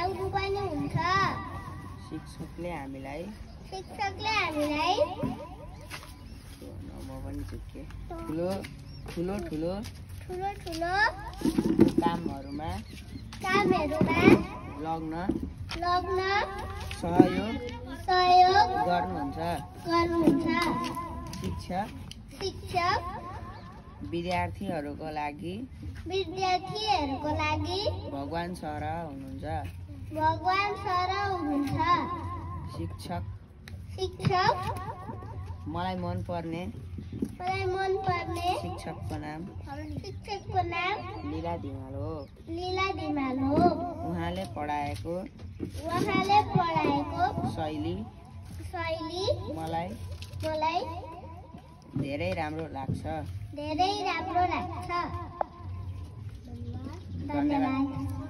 ल्याउनु पनि हुन्छ। शिक्षकले हामीलाई म पनि चुके ठुलो कामहरूमा लग्न सहयोग गर्नुहुन्छ। शिक्षक विद्यार्थीहरूको लागि भगवान सरह हुनुहुन्छ। शिक्षक मलाई मन पर्ने शिक्षकको नाम लीला धिमाल हो। उहाँले पढाएको शैली मलाई धेरै राम्रो लाग्छ। धन्यवाद।